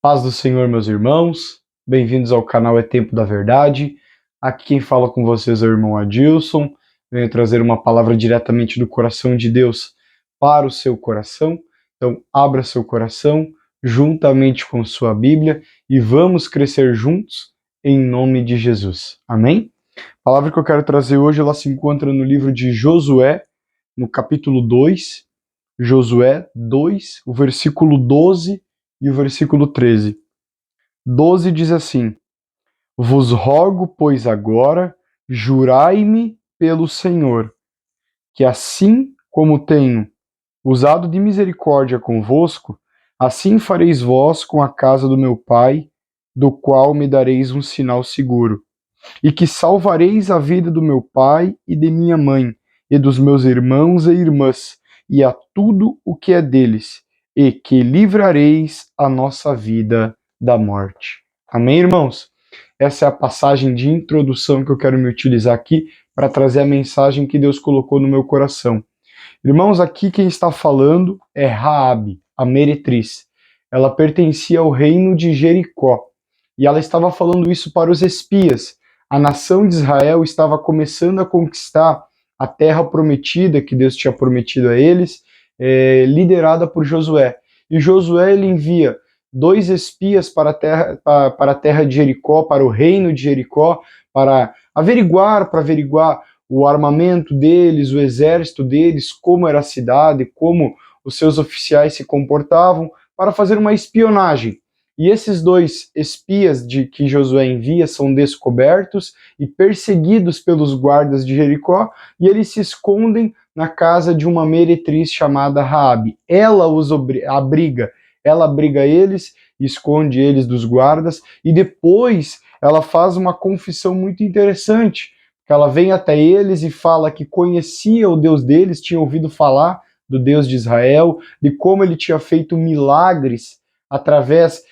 Paz do Senhor, meus irmãos, bem-vindos ao canal É Tempo da Verdade. Aqui quem fala com vocês é o irmão Adilson. Venho trazer uma palavra diretamente do coração de Deus para o seu coração. Então, abra seu coração juntamente com sua Bíblia e vamos crescer juntos em nome de Jesus. Amém? A palavra que eu quero trazer hoje, ela se encontra no livro de Josué, no capítulo 2, Josué 2, o versículo 12 e o versículo 13. 12 diz assim: Vos rogo, pois agora, jurai-me pelo Senhor, que assim como tenho usado de misericórdia convosco, assim fareis vós com a casa do meu pai, do qual me dareis um sinal seguro, e que salvareis a vida do meu pai e de minha mãe, e dos meus irmãos e irmãs, e a tudo o que é deles, e que livrareis a nossa vida da morte. Amém, irmãos? Essa é a passagem de introdução que eu quero me utilizar aqui para trazer a mensagem que Deus colocou no meu coração. Irmãos, aqui quem está falando é Raabe, a meretriz. Ela pertencia ao reino de Jericó. E ela estava falando isso para os espias. A nação de Israel estava começando a conquistar a terra prometida que Deus tinha prometido a eles, liderada por Josué. E Josué ele envia 2 espias para a terra de Jericó, para o reino de Jericó, para averiguar o armamento deles, o exército deles, como era a cidade, como os seus oficiais se comportavam, para fazer uma espionagem. E esses 2 espias que Josué envia são descobertos e perseguidos pelos guardas de Jericó, e eles se escondem na casa de uma meretriz chamada Raabe. Ela os abriga, ela abriga eles, esconde eles dos guardas, e depois ela faz uma confissão muito interessante, que ela vem até eles e fala que conhecia o Deus deles, tinha ouvido falar do Deus de Israel, de como ele tinha feito milagres através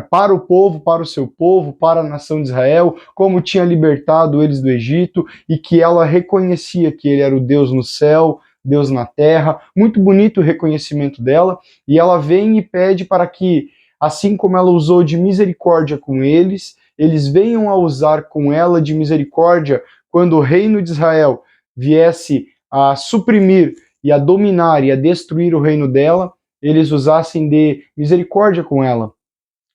para o povo, para o seu povo, para a nação de Israel, como tinha libertado eles do Egito, e que ela reconhecia que ele era o Deus no céu, Deus na terra. Muito bonito o reconhecimento dela, e ela vem e pede para que, assim como ela usou de misericórdia com eles, eles venham a usar com ela de misericórdia quando o reino de Israel viesse a suprimir e a dominar e a destruir o reino dela, eles usassem de misericórdia com ela.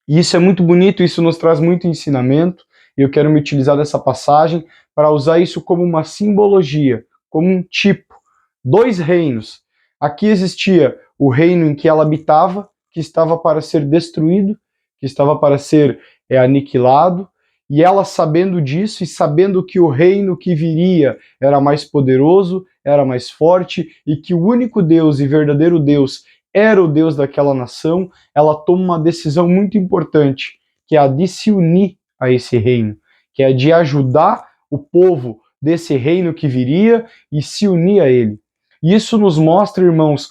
E isso é muito bonito, isso nos traz muito ensinamento, e eu quero me utilizar dessa passagem para usar isso como uma simbologia, como um tipo. 2 reinos. Aqui existia o reino em que ela habitava, que estava para ser destruído, que estava para ser aniquilado, e ela, sabendo disso e sabendo que o reino que viria era mais poderoso, era mais forte, e que o único Deus e verdadeiro Deus era o Deus daquela nação, ela toma uma decisão muito importante, que é a de se unir a esse reino, que é a de ajudar o povo desse reino que viria e se unir a ele. E isso nos mostra, irmãos,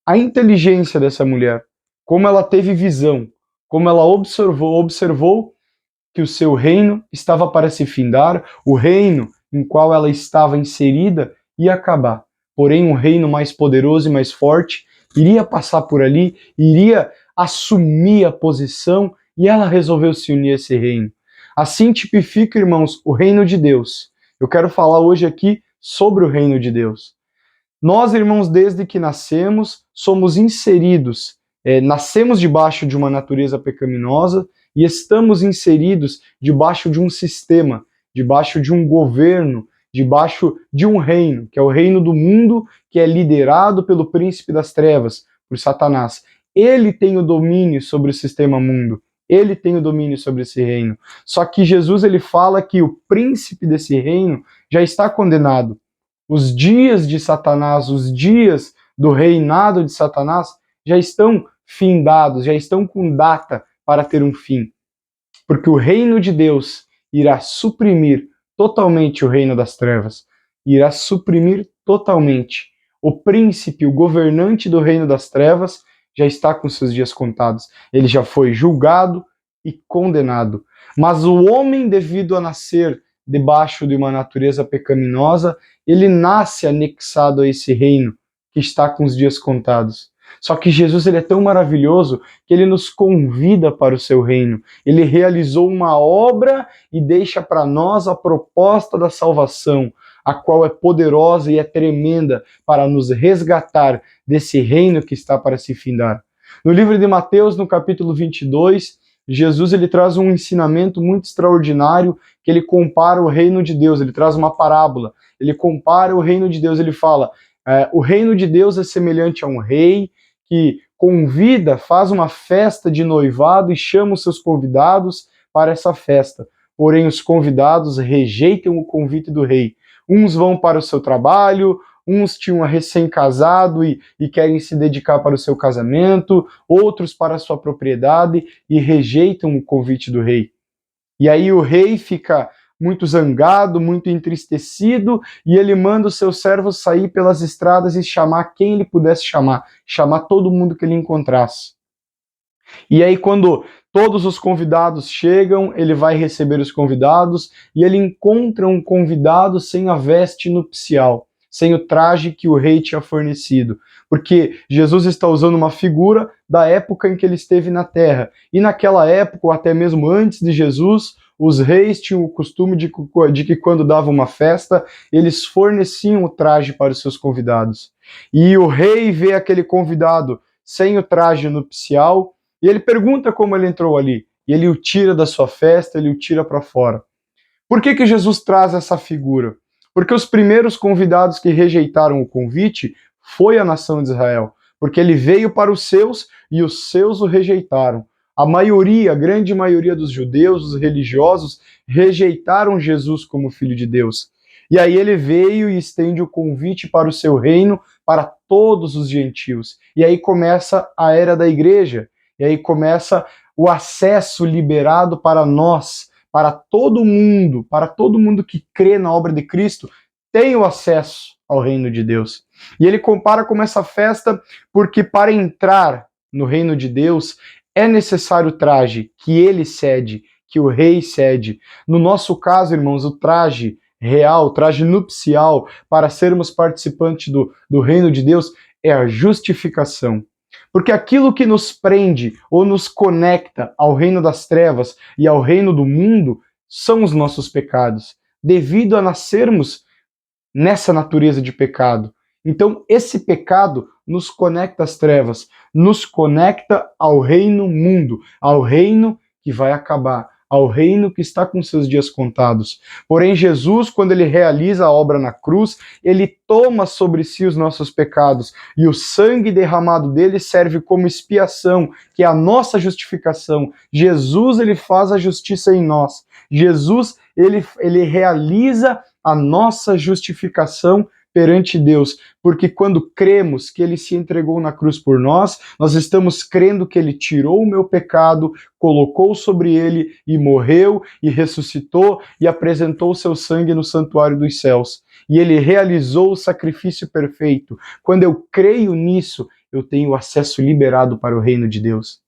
a inteligência dessa mulher, como ela teve visão, como ela observou que o seu reino estava para se findar, o reino em qual ela estava inserida ia acabar. Porém, um reino mais poderoso e mais forte iria passar por ali, iria assumir a posição, e ela resolveu se unir a esse reino. Assim tipifica, irmãos, o reino de Deus. Eu quero falar hoje aqui sobre o reino de Deus. Nós, irmãos, desde que nascemos, somos inseridos, nascemos debaixo de uma natureza pecaminosa e estamos inseridos debaixo de um sistema, debaixo de um governo, debaixo de um reino, que é o reino do mundo, que é liderado pelo príncipe das trevas, por Satanás. Ele tem o domínio sobre o sistema mundo, ele tem o domínio sobre esse reino. Só que Jesus ele fala que o príncipe desse reino já está condenado. Os dias de Satanás, os dias do reinado de Satanás já estão findados, já estão com data para ter um fim. Porque o reino de Deus irá suprimir totalmente o reino das trevas, irá suprimir totalmente. O príncipe, o governante do reino das trevas, já está com seus dias contados. Ele já foi julgado e condenado. Mas o homem, devido a nascer debaixo de uma natureza pecaminosa, ele nasce anexado a esse reino que está com os dias contados. Só que Jesus ele é tão maravilhoso que ele nos convida para o seu reino. Ele realizou uma obra e deixa para nós a proposta da salvação, a qual é poderosa e é tremenda para nos resgatar desse reino que está para se findar. No livro de Mateus, no capítulo 22, Jesus ele traz um ensinamento muito extraordinário, que ele compara o reino de Deus, ele traz uma parábola, ele compara o reino de Deus, ele fala, o reino de Deus é semelhante a um rei que convida, faz uma festa de noivado e chama os seus convidados para essa festa. Porém, os convidados rejeitam o convite do rei. Uns vão para o seu trabalho, uns tinham recém-casado e querem se dedicar para o seu casamento, outros para a sua propriedade e rejeitam o convite do rei. E aí o rei fica muito zangado, muito entristecido, e ele manda os seus servos sair pelas estradas e chamar quem ele pudesse chamar todo mundo que ele encontrasse. E aí quando todos os convidados chegam, ele vai receber os convidados, e ele encontra um convidado sem a veste nupcial, sem o traje que o rei tinha fornecido, porque Jesus está usando uma figura da época em que ele esteve na terra, e naquela época, ou até mesmo antes de Jesus, os reis tinham o costume de que quando davam uma festa, eles forneciam o traje para os seus convidados. E o rei vê aquele convidado sem o traje nupcial, e ele pergunta como ele entrou ali, e ele o tira da sua festa, ele o tira para fora. Por que Jesus traz essa figura? Porque os primeiros convidados que rejeitaram o convite foi a nação de Israel, porque ele veio para os seus e os seus o rejeitaram. A maioria, a grande maioria dos judeus, os religiosos, rejeitaram Jesus como filho de Deus. E aí ele veio e estende o convite para o seu reino, para todos os gentios. E aí começa a era da igreja, e aí começa o acesso liberado para nós, para todo mundo que crê na obra de Cristo, tem o acesso ao reino de Deus. E ele compara com essa festa porque para entrar no reino de Deus é necessário o traje que ele cede, que o rei cede. No nosso caso, irmãos, o traje real, o traje nupcial, para sermos participantes do reino de Deus, é a justificação. Porque aquilo que nos prende ou nos conecta ao reino das trevas e ao reino do mundo são os nossos pecados, devido a nascermos nessa natureza de pecado. Então, esse pecado nos conecta às trevas, nos conecta ao reino mundo, ao reino que vai acabar, ao reino que está com seus dias contados. Porém, Jesus, quando ele realiza a obra na cruz, ele toma sobre si os nossos pecados, e o sangue derramado dele serve como expiação, que é a nossa justificação. Jesus, ele faz a justiça em nós. Jesus, ele realiza a nossa justificação perante Deus, porque quando cremos que ele se entregou na cruz por nós, nós estamos crendo que ele tirou o meu pecado, colocou sobre ele e morreu e ressuscitou e apresentou o seu sangue no santuário dos céus. E ele realizou o sacrifício perfeito. Quando eu creio nisso, eu tenho acesso liberado para o reino de Deus.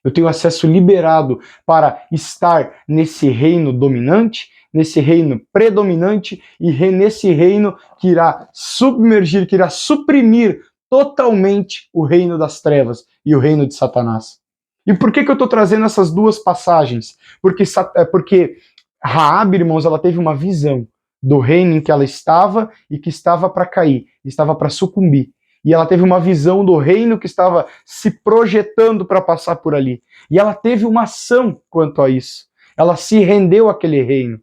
Eu tenho acesso liberado para estar nesse reino dominante, nesse reino predominante e nesse reino que irá submergir, que irá suprimir totalmente o reino das trevas e o reino de Satanás. E por que eu estou trazendo essas duas passagens? Porque Raabe, irmãos, ela teve uma visão do reino em que ela estava e que estava para cair, estava para sucumbir. E ela teve uma visão do reino que estava se projetando para passar por ali. E ela teve uma ação quanto a isso. Ela se rendeu àquele reino.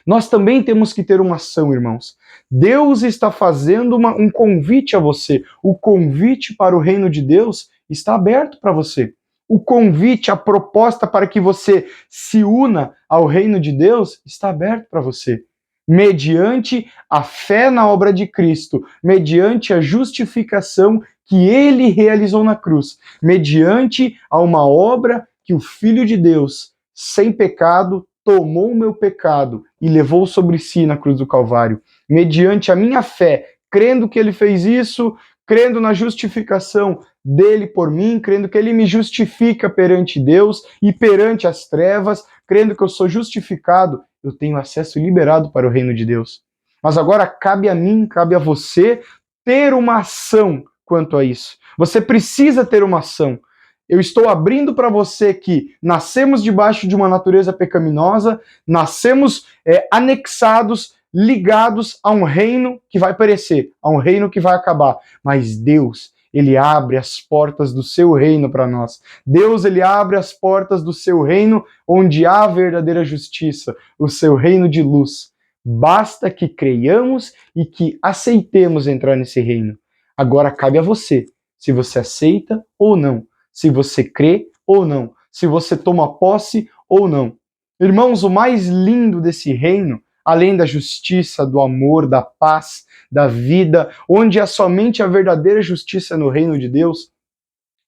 Nós também temos que ter uma ação, irmãos. Deus está fazendo um convite a você. O convite para o reino de Deus está aberto para você. O convite, a proposta para que você se una ao reino de Deus está aberto para você. Mediante a fé na obra de Cristo, mediante a justificação que ele realizou na cruz, mediante a uma obra que o Filho de Deus, sem pecado, tomou o meu pecado e levou sobre si na cruz do Calvário. Mediante a minha fé, crendo que ele fez isso, crendo na justificação dele por mim, crendo que ele me justifica perante Deus e perante as trevas, crendo que eu sou justificado, eu tenho acesso liberado para o reino de Deus. Mas agora cabe a mim, cabe a você ter uma ação quanto a isso. Você precisa ter uma ação. Eu estou abrindo para você que nascemos debaixo de uma natureza pecaminosa, nascemos anexados, ligados a um reino que vai perecer, a um reino que vai acabar. Mas Deus, ele abre as portas do seu reino para nós. Deus, ele abre as portas do seu reino onde há verdadeira justiça, o seu reino de luz. Basta que creiamos e que aceitemos entrar nesse reino. Agora cabe a você, se você aceita ou não, se você crê ou não, se você toma posse ou não. Irmãos, o mais lindo desse reino, além da justiça, do amor, da paz, da vida, onde há somente a verdadeira justiça no reino de Deus,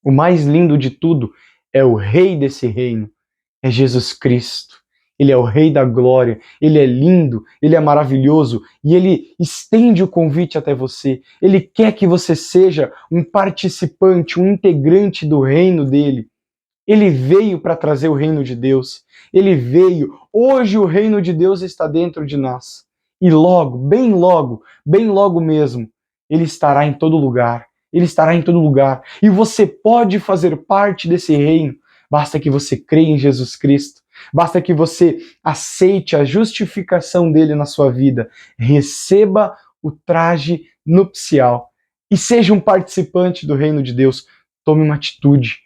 o mais lindo de tudo é o rei desse reino, é Jesus Cristo. Ele é o Rei da Glória, ele é lindo, ele é maravilhoso e ele estende o convite até você. Ele quer que você seja um participante, um integrante do reino dele. Ele veio para trazer o reino de Deus. Ele veio. Hoje o reino de Deus está dentro de nós. E logo, bem logo mesmo, ele estará em todo lugar. Ele estará em todo lugar. E você pode fazer parte desse reino. Basta que você creia em Jesus Cristo. Basta que você aceite a justificação dele na sua vida. Receba o traje nupcial. E seja um participante do reino de Deus. Tome uma atitude.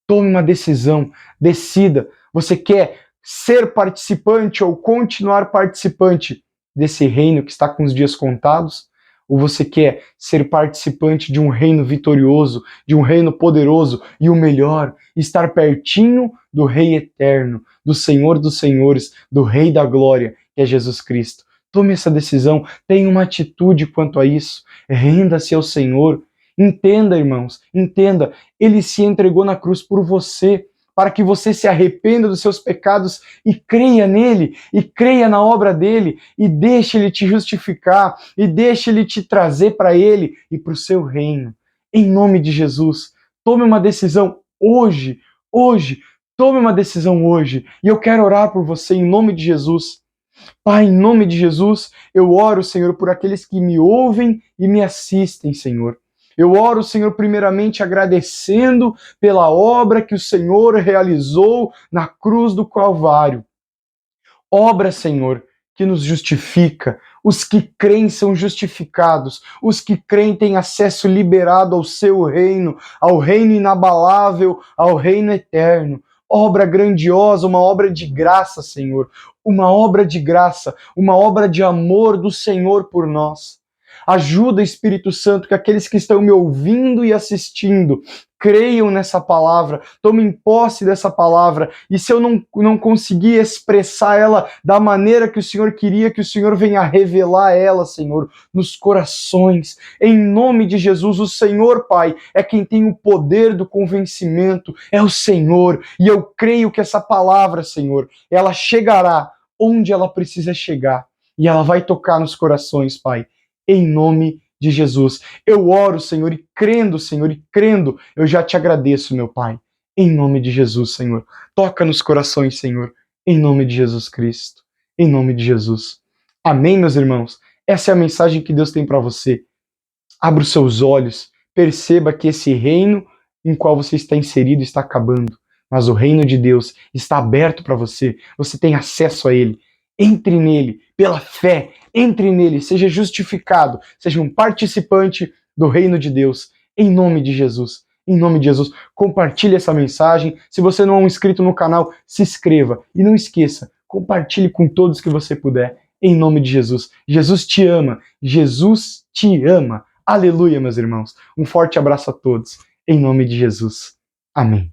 Tome uma decisão, decida. Você quer ser participante ou continuar participante desse reino que está com os dias contados? Ou você quer ser participante de um reino vitorioso, de um reino poderoso e o melhor, estar pertinho do Rei eterno, do Senhor dos Senhores, do Rei da Glória, que é Jesus Cristo? Tome essa decisão, tenha uma atitude quanto a isso, renda-se ao Senhor. Entenda, irmãos, entenda, ele se entregou na cruz por você, para que você se arrependa dos seus pecados e creia nele, e creia na obra dele, e deixe ele te justificar, e deixe ele te trazer para ele e para o seu reino. Em nome de Jesus, tome uma decisão hoje, tome uma decisão hoje, e eu quero orar por você em nome de Jesus. Pai, em nome de Jesus, eu oro, Senhor, por aqueles que me ouvem e me assistem, Senhor. Eu oro, Senhor, primeiramente agradecendo pela obra que o Senhor realizou na cruz do Calvário. Obra, Senhor, que nos justifica. Os que creem são justificados. Os que creem têm acesso liberado ao seu reino, ao reino inabalável, ao reino eterno. Obra grandiosa, uma obra de graça, Senhor. Uma obra de graça, uma obra de amor do Senhor por nós. Ajuda, Espírito Santo, que aqueles que estão me ouvindo e assistindo creiam nessa palavra, tomem posse dessa palavra, e se eu não conseguir expressar ela da maneira que o Senhor queria, que o Senhor venha revelar ela, Senhor, nos corações. Em nome de Jesus, o Senhor, Pai, é quem tem o poder do convencimento, é o Senhor, e eu creio que essa palavra, Senhor, ela chegará onde ela precisa chegar, e ela vai tocar nos corações, Pai. Em nome de Jesus. Eu oro, Senhor, e crendo, eu já te agradeço, meu Pai. Em nome de Jesus, Senhor. Toca nos corações, Senhor. Em nome de Jesus Cristo. Em nome de Jesus. Amém, meus irmãos? Essa é a mensagem que Deus tem para você. Abra os seus olhos. Perceba que esse reino em qual você está inserido está acabando. Mas o reino de Deus está aberto para você. Você tem acesso a ele. Entre nele, pela fé, entre nele, seja justificado, seja um participante do reino de Deus, em nome de Jesus. Em nome de Jesus, compartilhe essa mensagem. Se você não é um inscrito no canal, se inscreva. E não esqueça, compartilhe com todos que você puder, em nome de Jesus. Jesus te ama, Jesus te ama. Aleluia, meus irmãos. Um forte abraço a todos, em nome de Jesus. Amém.